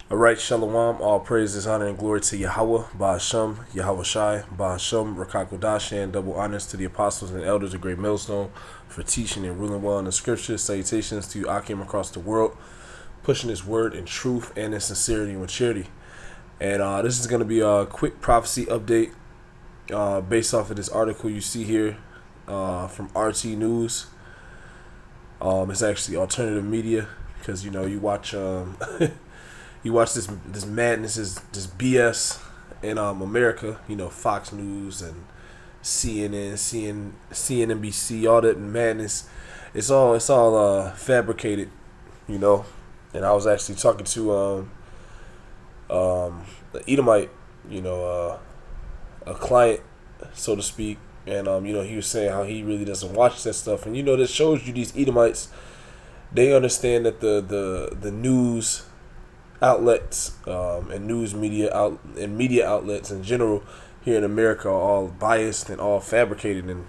All right, Shalom, all praises, honor, and glory to Yahweh, Ba'ashem, Yahweh Shai, Ba'ashem, Rakakodash, and double honors to the apostles and elders of Great Millstone for teaching and ruling well in the scriptures. Salutations to you, Akim, across the world, pushing his word in truth and in sincerity and with charity. And this is going to be a quick prophecy update based off of this article you see here from RT News. It's actually alternative media because, you watch... You watch this madness, this BS in America, Fox News and CNBC, all that madness. It's all fabricated, And I was actually talking to the Edomite, a client, so to speak, and he was saying how he really doesn't watch that stuff, and that shows you these Edomites, they understand that the news outlets and news media and media outlets in general here in America are all biased and all fabricated, and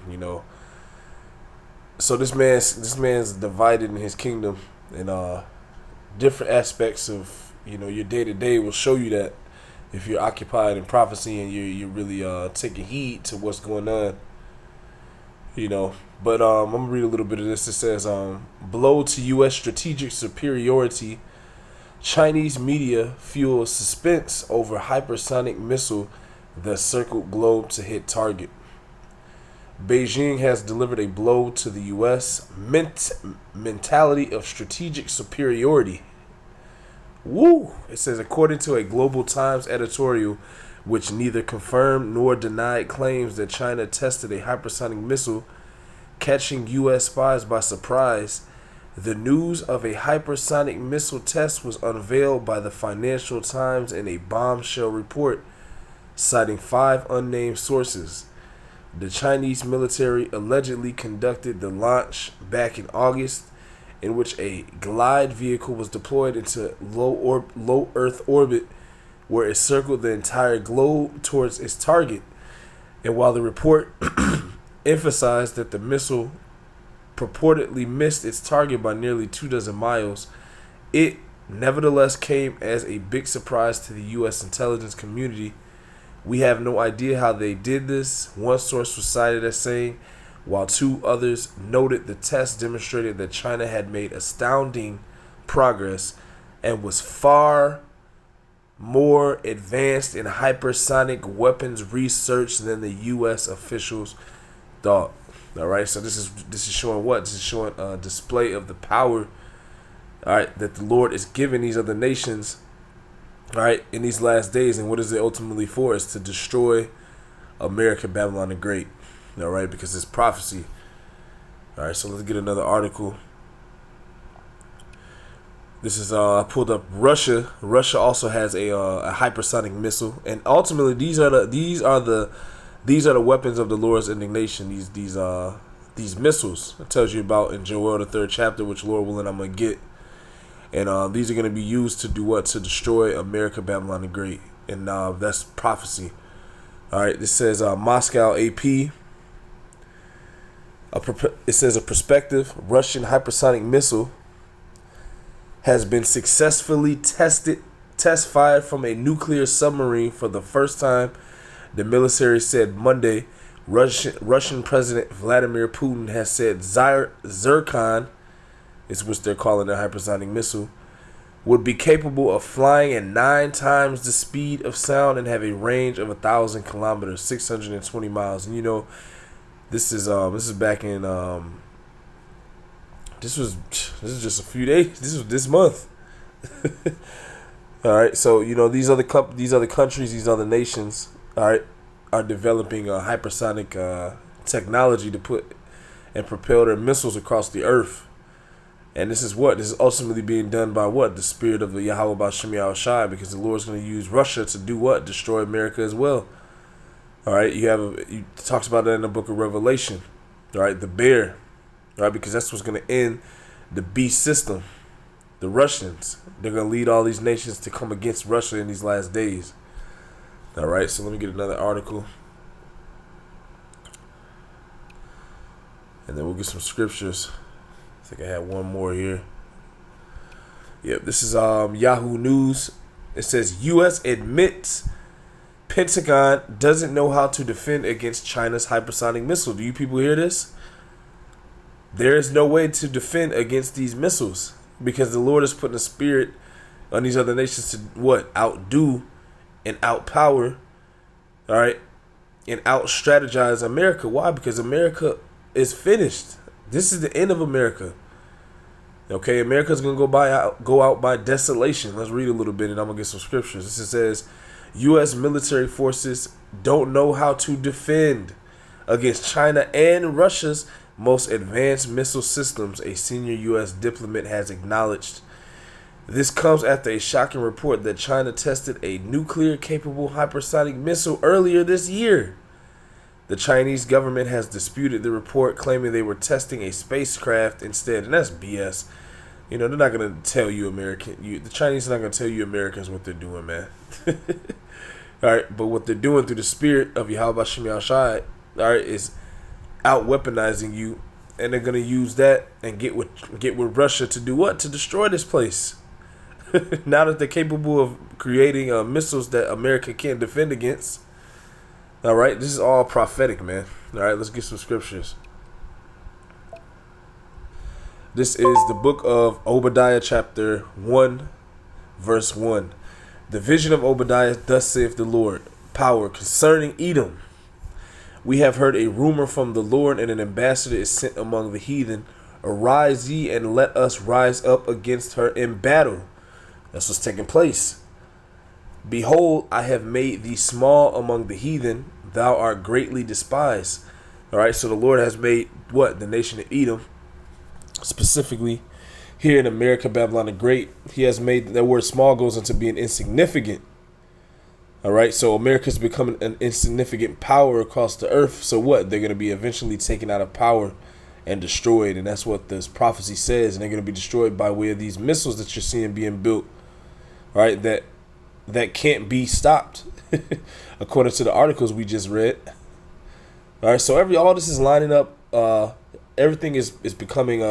so this man's divided in his kingdom, and different aspects of your day to day will show you that if you're occupied in prophecy and you're really taking heed to what's going on, But I'm gonna read a little bit of this. It says, blow to U.S. strategic superiority. Chinese media fuels suspense over hypersonic missile that circled globe to hit target. Beijing has delivered a blow to the U.S. mentality of strategic superiority. Woo! It says, according to a Global Times editorial, which neither confirmed nor denied claims that China tested a hypersonic missile, catching U.S. spies by surprise. The news of a hypersonic missile test was unveiled by the Financial Times in a bombshell report, citing 5 unnamed sources. The Chinese military allegedly conducted the launch back in August, in which a glide vehicle was deployed into low Earth orbit, where it circled the entire globe towards its target. And while the report emphasized that the missile purportedly missed its target by nearly 24 miles, it nevertheless came as a big surprise to the U.S. intelligence community. We have no idea how they did this, one source was cited as saying, while 2 others noted the test demonstrated that China had made astounding progress and was far more advanced in hypersonic weapons research than the U.S. officials thought. All right, so this is showing what? This is showing a display of the power, all right, that the Lord is giving these other nations, all right, in these last days. And what is it ultimately for? Is to destroy America, Babylon the Great, all right, because it's prophecy. All right, so let's get another article. This is I pulled up Russia. Russia also has a hypersonic missile, and ultimately these are the weapons of the Lord's indignation. These missiles. It tells you about in Joel the 3rd chapter, which Lord willing I'm gonna get. And these are gonna be used to do what? To destroy America, Babylon the Great. And that's prophecy. All right. This says Moscow AP. It says a prospective Russian hypersonic missile has been successfully test fired from a nuclear submarine for the first time. The military said Monday. Russian President Vladimir Putin has said Zircon, is what they're calling their hypersonic missile, would be capable of flying at 9 times the speed of sound and have a range of 1,000 kilometers, 620 miles. And this is back in this is just a few days. This was this month. All right, so these other countries, these other nations, all right, are developing hypersonic technology to put and propel their missiles across the earth. And this is ultimately being done by what? The spirit of the Yahweh Ba'ashem Yahweh Shai, because the Lord's going to use Russia to do what? Destroy America as well. All right, it talks about that in the book of Revelation. All right, the bear, all right, because that's what's going to end the beast system. The Russians, they're going to lead all these nations to come against Russia in these last days. All right, so let me get another article, and then we'll get some scriptures. I think I had one more here. Yep, this is Yahoo News. It says U.S. admits Pentagon doesn't know how to defend against China's hypersonic missile. Do you people hear this? There is no way to defend against these missiles because the Lord is putting a spirit on these other nations to what? Outdo and outpower, all right, and out-strategize America. Why? Because America is finished. This is the end of America. Okay, America's going to go out by desolation. Let's read a little bit and I'm going to get some scriptures. This says, U.S. military forces don't know how to defend against China and Russia's most advanced missile systems, a senior U.S. diplomat has acknowledged. This comes after a shocking report that China tested a nuclear-capable hypersonic missile earlier this year. The Chinese government has disputed the report, claiming they were testing a spacecraft instead, and that's BS. You know, they're not going to tell you the Chinese are not going to tell you Americans what they're doing, man. All right, but what they're doing through the spirit of Yahweh Shem Yahushai, all right, is out-weaponizing you, and they're going to use that and get with Russia to do what? To destroy this place. Now that they're capable of creating missiles that America can't defend against. All right, this is all prophetic, man. All right, let's get some scriptures. This is the book of Obadiah, chapter 1, verse 1. The vision of Obadiah, thus saith the Lord, power concerning Edom. We have heard a rumor from the Lord, and an ambassador is sent among the heathen. Arise ye, and let us rise up against her in battle. That's what's taking place. Behold, I have made thee small among the heathen. Thou art greatly despised. All right, so the Lord has made what? The nation of Edom, specifically here in America, Babylon the Great. He has made that word small goes into being insignificant. All right, so America's becoming an insignificant power across the earth. So what? They're going to be eventually taken out of power and destroyed. And that's what this prophecy says. And they're going to be destroyed by way of these missiles that you're seeing being built. All right, that can't be stopped, according to the articles we just read. All right, so all this is lining up. Everything is becoming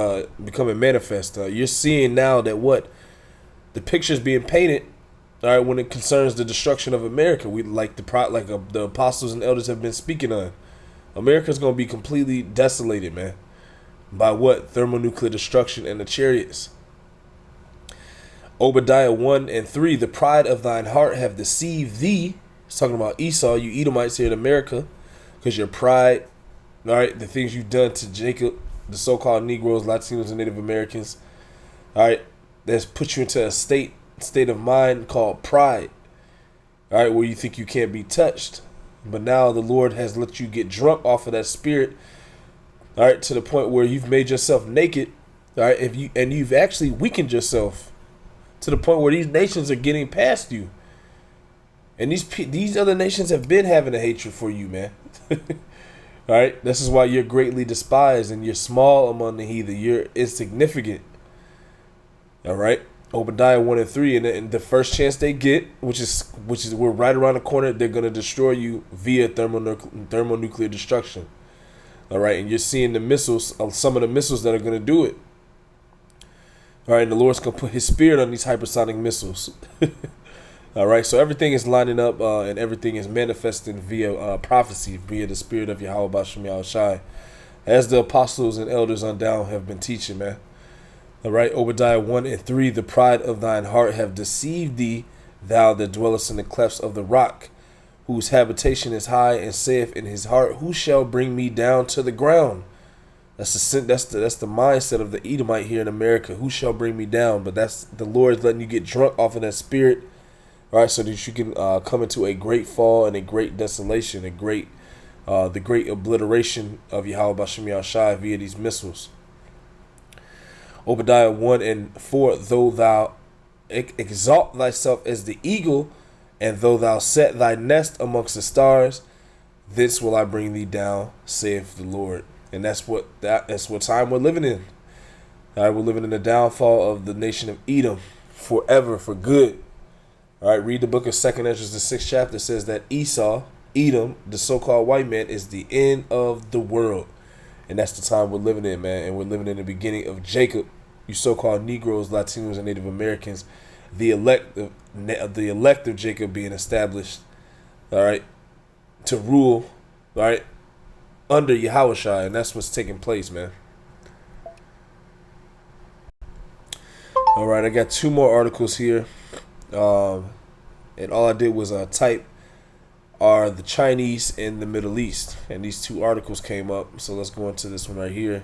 manifest. You're seeing now that what the picture's being painted. All right, when it concerns the destruction of America, we the apostles and elders have been speaking on. America's gonna be completely desolated, man, by what? Thermonuclear destruction and the chariots. Obadiah 1 and 3, the pride of thine heart have deceived thee. It's talking about Esau, you Edomites here in America, because your pride, all right, the things you've done to Jacob, the so-called Negroes, Latinos, and Native Americans, all right, that's put you into a state of mind called pride, all right, where you think you can't be touched. But now the Lord has let you get drunk off of that spirit, all right, to the point where you've made yourself naked, all right, you've actually weakened yourself to the point where these nations are getting past you. And these other nations have been having a hatred for you, man. All right, this is why you're greatly despised and you're small among the heathen. You're insignificant. All right, Obadiah 1 and 3, and the first chance they get, which is we're right around the corner, they're gonna destroy you via thermonuclear destruction. All right, and you're seeing the missiles, some of the missiles that are gonna do it. All right, and the Lord's gonna put His spirit on these hypersonic missiles. All right, so everything is lining up and everything is manifesting via prophecy, via the spirit of Yahweh Bashem Yahushai, as the apostles and elders on down have been teaching, man. All right, Obadiah 1 and 3, the pride of thine heart have deceived thee, thou that dwellest in the clefts of the rock, whose habitation is high, and saith in his heart, who shall bring me down to the ground? That's the mindset of the Edomite here in America. Who shall bring me down? But that's the Lord letting you get drunk off of that spirit. All right, so that you can come into a great fall and a great desolation, the great obliteration of Yahweh Bashem Yahushai via these missiles. Obadiah 1 and 4, though thou exalt thyself as the eagle, and though thou set thy nest amongst the stars, thence will I bring thee down, saith the Lord. And that's what time we're living in. All right, we're living in the downfall of the nation of Edom forever, for good. All right, read the book of 2nd Ezra, the 6th chapter, says that Esau, Edom, the so-called white man, is the end of the world. And that's the time we're living in, man. And we're living in the beginning of Jacob, you so-called Negroes, Latinos, and Native Americans. the elect of Jacob being established, all right, to rule, all right, under Yahushua, and that's what's taking place, man. All right, I got two more articles here, and all I did was type are the Chinese in the Middle East, and these two articles came up. So let's go into this one right here.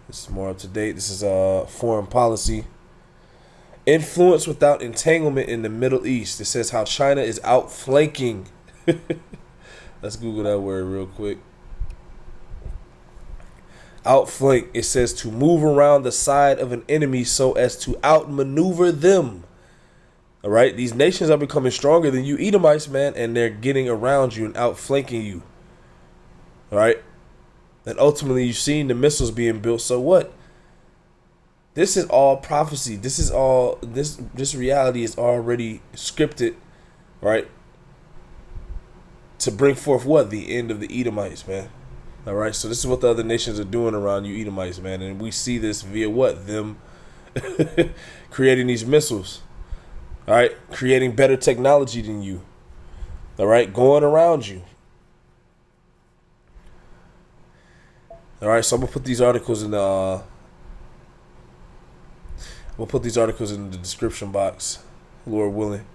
This is more up to date. This is foreign policy. Influence without entanglement in the Middle East. It says how China is outflanking. Let's Google that word real quick. Outflank. It says to move around the side of an enemy so as to outmaneuver them. All right, these nations are becoming stronger than you Edomites, man, and they're getting around you and outflanking you. All right, and ultimately you've seen the missiles being built. So what? This is all prophecy. This is all this reality is already scripted, right? To bring forth what? The end of the Edomites, man. All right, so this is what the other nations are doing around you Edomites, man, and we see this via what? Them creating these missiles. All right, creating better technology than you. All right, going around you. All right, so I'm gonna put these articles in the. We'll put these articles in the description box, Lord willing.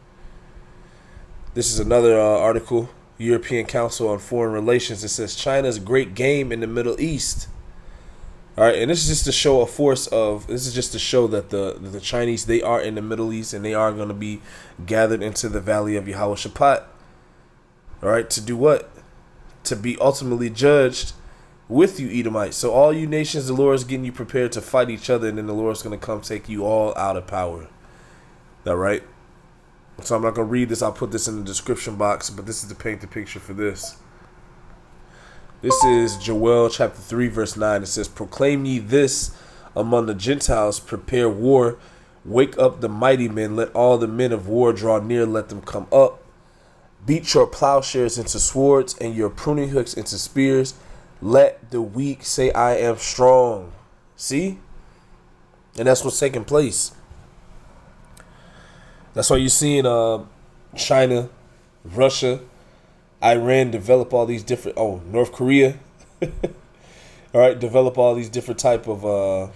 This is another article, European Council on Foreign Relations. It says China's great game in the Middle East. All right, and this is just to show this is just to show that the Chinese, they are in the Middle East and they are going to be gathered into the valley of Yahushua. All right, to do what? To be ultimately judged with you Edomites. So all you nations, the Lord is getting you prepared to fight each other, and then the Lord is going to come take you all out of power. All right? So I'm not going to read this. I'll put this in the description box, but this is to paint the picture for this. This is Joel chapter 3, verse 9. It says, proclaim ye this among the Gentiles, prepare war, wake up the mighty men, let all the men of war draw near, let them come up. Beat your plowshares into swords and your pruning hooks into spears. Let the weak say, I am strong. See? And that's what's taking place. That's why you're seeing China, Russia, Iran develop all these different, North Korea, all right, develop all these different type of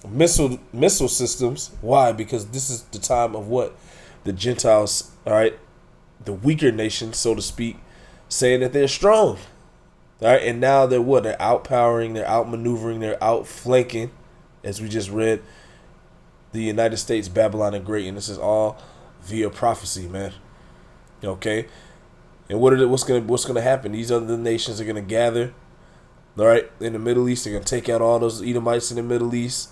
missile systems. Why? Because this is the time of what? The Gentiles, all right, the weaker nations, so to speak, saying that they're strong. All right, and now they're what? They're outpowering, they're outmaneuvering, they're outflanking, as we just read, the United States, Babylon the Great, and this is all via prophecy, man. Okay. And what's gonna happen? These other nations are gonna gather, all right, in the Middle East. They're gonna take out all those Edomites in the Middle East.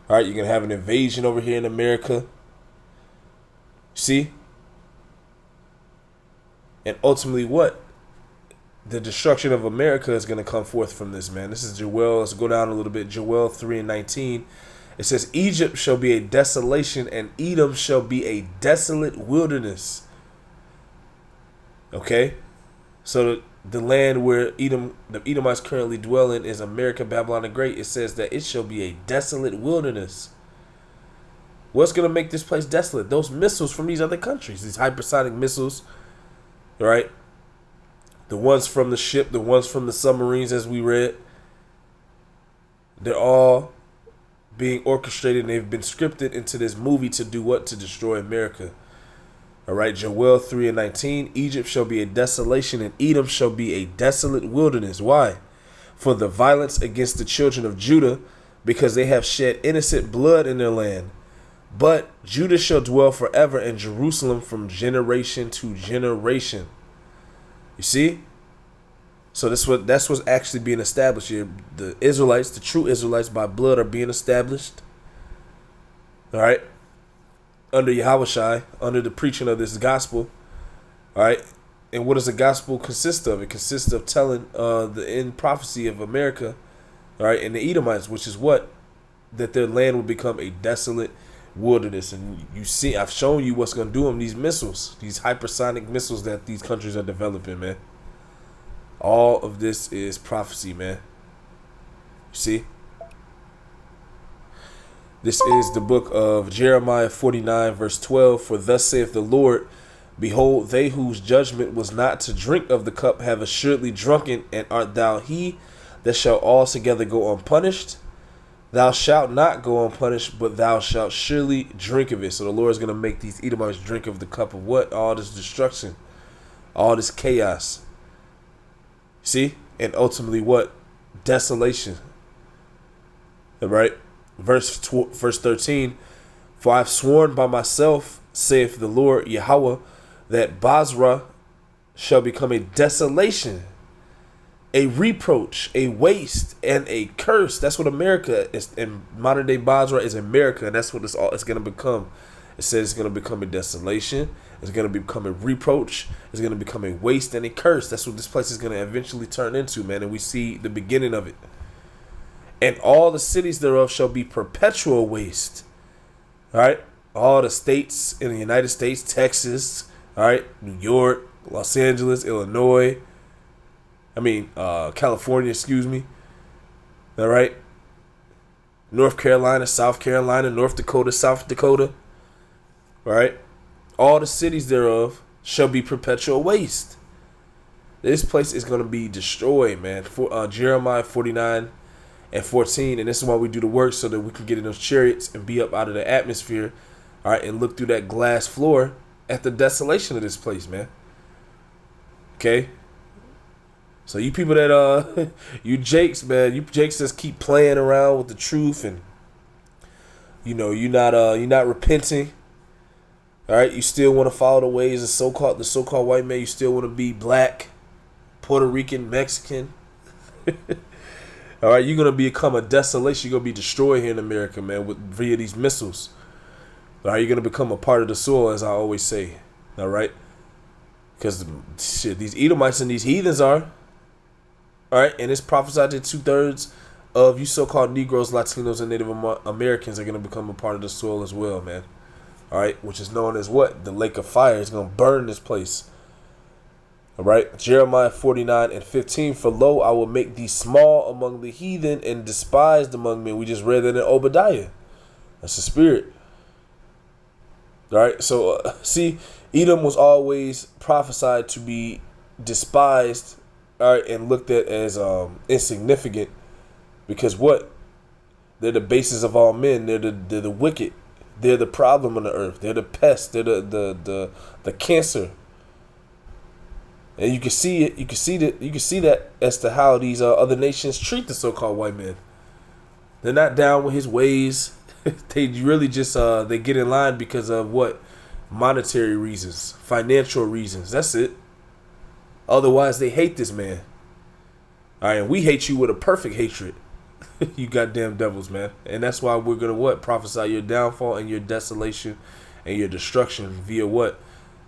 All right, you're gonna have an invasion over here in America. See? And ultimately, what? The destruction of America is gonna come forth from this, man. This is Joel. Let's go down a little bit. Joel 3:19. It says, Egypt shall be a desolation, and Edom shall be a desolate wilderness. Okay, so the land where the Edomites currently dwell in is America, Babylon the Great. It says that it shall be a desolate wilderness. What's going to make this place desolate? Those missiles from these other countries, these hypersonic missiles, right? The ones from the ship, the ones from the submarines, as we read, they're all being orchestrated and they've been scripted into this movie to do what? To destroy America. All right, Joel 3:19, Egypt shall be a desolation and Edom shall be a desolate wilderness. Why? For the violence against the children of Judah, because they have shed innocent blood in their land. But Judah shall dwell forever and Jerusalem from generation to generation. You see? So that's what's actually being established here. The Israelites, the true Israelites by blood, are being established. All right? Under Yahushua, under the preaching of this gospel, all right. And what does the gospel consist of? It consists of telling the end prophecy of America, all right, and the Edomites, which is what? That their land will become a desolate wilderness. And you see, I've shown you what's going to do them. These missiles, these hypersonic missiles that these countries are developing, man. All of this is prophecy, man. You see? This is the book of Jeremiah 49, verse 12. For thus saith the Lord, behold, they whose judgment was not to drink of the cup have assuredly drunken, and art thou he that shall altogether go unpunished? Thou shalt not go unpunished, but thou shalt surely drink of it. So the Lord is going to make these Edomites drink of the cup of what? All this destruction, all this chaos. See? And ultimately what? Desolation. All right? Verse 13. For I have sworn by myself, saith the Lord Yahweh, that Basra shall become a desolation, a reproach, a waste, and a curse. That's what America is. In modern day Basra is America, and that's what it's going to become. It says it's going to become a desolation. It's going to become a reproach. It's going to become a waste and a curse. That's what this place is going to eventually turn into, man. And we see the beginning of it. And all the cities thereof shall be perpetual waste. All right. All the states in the United States, Texas, all right, New York, Los Angeles, Illinois, California, excuse me. All right. North Carolina, South Carolina, North Dakota, South Dakota. All right. All the cities thereof shall be perpetual waste. This place is going to be destroyed, man. For Jeremiah 49 and 14. And this is why we do the work, so that we can get in those chariots and be up out of the atmosphere. All right. And look through that glass floor at the desolation of this place, man. Okay. So you people that you Jakes, man, you Jakes just keep playing around with the truth, and you're not repenting. All right, you still want to follow the ways of the so-called white man. You still want to be black, Puerto Rican, Mexican. All right, you're gonna become a desolation. You're gonna be destroyed here in America, man, via these missiles. All right, you're gonna become a part of the soil, as I always say. All right, because these Edomites and these heathens are. All right, and it's prophesied that 2/3 of you so-called Negroes, Latinos, and Native Americans are going to become a part of the soil as well, man. All right, which is known as what? The lake of fire. Is going to burn this place. All right, Jeremiah 49 and 15. For lo, I will make thee small among the heathen and despised among men. We just read that in Obadiah. That's the spirit. All right, so see, Edom was always prophesied to be despised, all right, and looked at as insignificant, because what? They're the basis of all men. They're the wicked. They're the problem on the earth. They're the pest. They're the cancer. And you can see it. You can see that as to how these other nations treat the so-called white man. They're not down with his ways. They really just they get in line because of what? Monetary reasons, financial reasons. That's it. Otherwise, they hate this man. All right, and we hate you with a perfect hatred. You goddamn devils, man. And that's why we're going to what? Prophesy your downfall and your desolation and your destruction via what?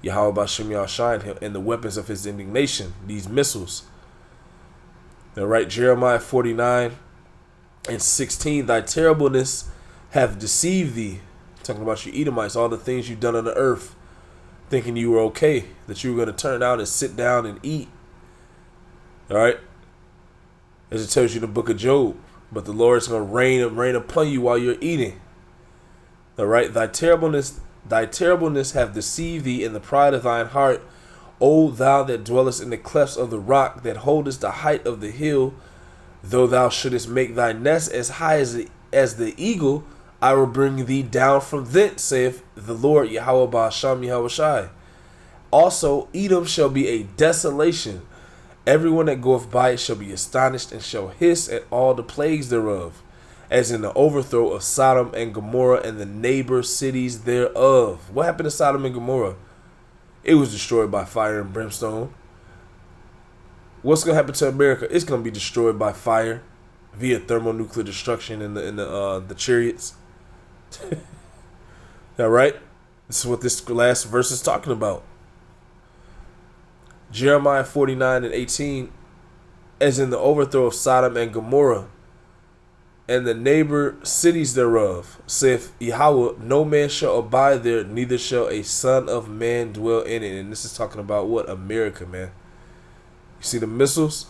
Yahweh Bashem Yahshine and the weapons of his indignation, these missiles. All right, Jeremiah 49 and 16. Thy terribleness hath deceived thee. Talking about you Edomites, all the things you've done on the earth. Thinking you were okay, that you were going to turn out and sit down and eat. All right. As it tells you in the book of Job. But the Lord is going to rain upon you while you're eating. All right. Thy terribleness hath deceived thee in the pride of thine heart. O thou that dwellest in the clefts of the rock, that holdest the height of the hill. Though thou shouldest make thy nest as high as the eagle, I will bring thee down from thence, saith the Lord Yahweh Ba'asham Yahushai. Also, Edom shall be a desolation. Everyone that goeth by it shall be astonished, and shall hiss at all the plagues thereof, as in the overthrow of Sodom and Gomorrah and the neighbor cities thereof. What happened to Sodom and Gomorrah? It was destroyed by fire and brimstone. What's going to happen to America? It's going to be destroyed by fire via thermonuclear destruction in the chariots. All right, this is what this last verse is talking about. Jeremiah 49 and 18, as in the overthrow of Sodom and Gomorrah and the neighbor cities thereof, saith Yahweh, no man shall abide there, neither shall a son of man dwell in it. And this is talking about what? America, man. You see the missiles?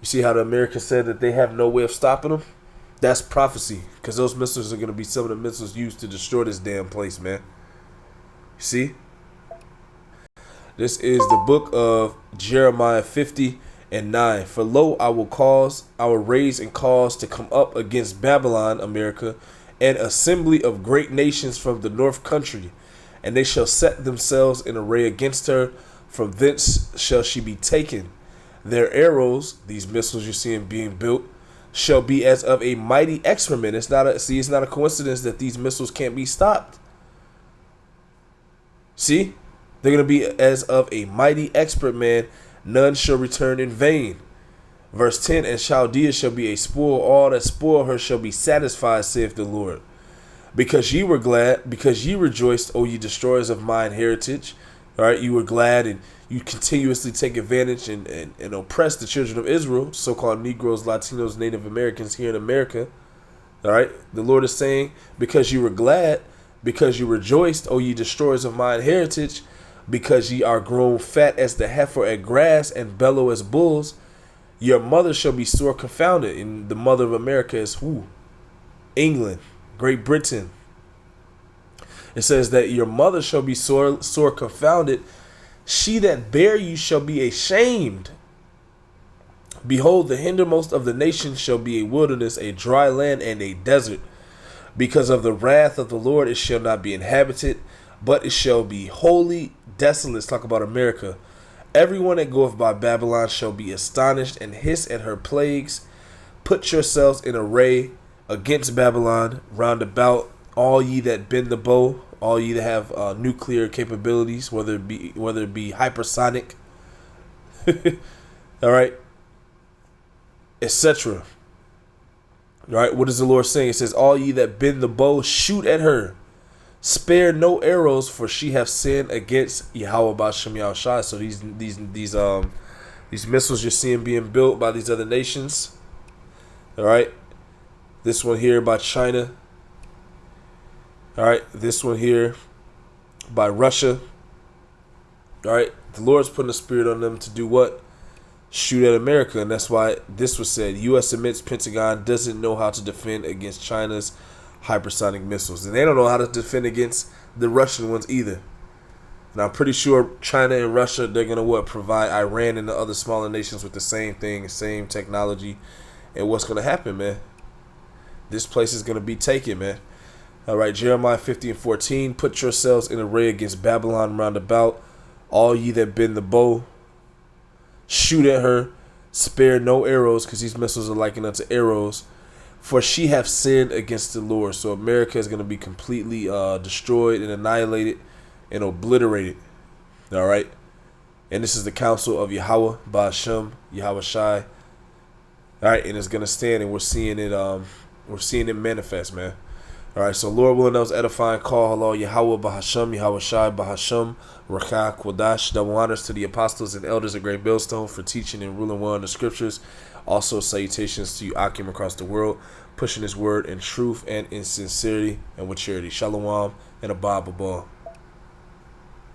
You see how the Americans said that they have no way of stopping them? That's prophecy, because those missiles are going to be some of the missiles used to destroy this damn place, man. See? This is the book of Jeremiah 50:9. For lo, I will raise and cause to come up against Babylon, America, an assembly of great nations from the north country, and they shall set themselves in array against her. From thence shall she be taken. Their arrows, these missiles you're seeing being built, shall be as of a mighty excrement. It's not a coincidence that these missiles can't be stopped. See? They're going to be as of a mighty expert man. None shall return in vain. Verse 10, and Chaldea shall be a spoil. All that spoil her shall be satisfied, saith the Lord. Because ye were glad, because ye rejoiced, O ye destroyers of mine heritage. All right, you were glad and you continuously take advantage and oppress the children of Israel, so-called Negroes, Latinos, Native Americans here in America. All right, the Lord is saying, because you were glad, because you rejoiced, O ye destroyers of mine heritage, because ye are grown fat as the heifer at grass and bellow as bulls, your mother shall be sore confounded. And the mother of America is who? England, Great Britain. It says that your mother shall be sore confounded. She that bare you shall be ashamed. Behold, the hindermost of the nations shall be a wilderness, a dry land, and a desert. Because of the wrath of the Lord it shall not be inhabited, but it shall be wholly desolate. Let's talk about America. Everyone that goeth by Babylon shall be astonished and hiss at her plagues. Put yourselves in array against Babylon round about, all ye that bend the bow, all ye that have nuclear capabilities, whether it be hypersonic, all right, etc. All right, what is the Lord saying? It says, all ye that bend the bow, shoot at her. Spare no arrows, for she hath sinned against Yahweh Ba'Shem Yahushai. So these missiles you're seeing being built by these other nations. All right, this one here by China. All right, this one here by Russia. All right, the Lord's putting a spirit on them to do what? Shoot at America, and that's why this was said. U.S. admits Pentagon doesn't know how to defend against China's hypersonic missiles, and they don't know how to defend against the Russian ones either. And I'm pretty sure China and Russia, they're gonna provide Iran and the other smaller nations with the same thing, same technology. And what's gonna happen, man? This place is gonna be taken, man. All right, Jeremiah 50:14. Put yourselves in array against Babylon round about, all ye that bend the bow. Shoot at her, spare no arrows, because these missiles are likened unto arrows. For she hath sinned against the Lord. So America is going to be completely destroyed and annihilated and obliterated. All right. And this is the counsel of Yahweh Ba'Shem Yahushai. All right, and it's going to stand, and we're seeing it manifest, man. All right, so Lord willing, that was edifying call. Hello, Yahweh Ba'Shem Yahushai Ba'Shem Rakah Quadash. Double honors to the apostles and elders of Great Millstone for teaching and ruling well in the scriptures. Also, salutations to you, Akim, across the world, pushing his word in truth and in sincerity and with charity. Shalom and a Abba.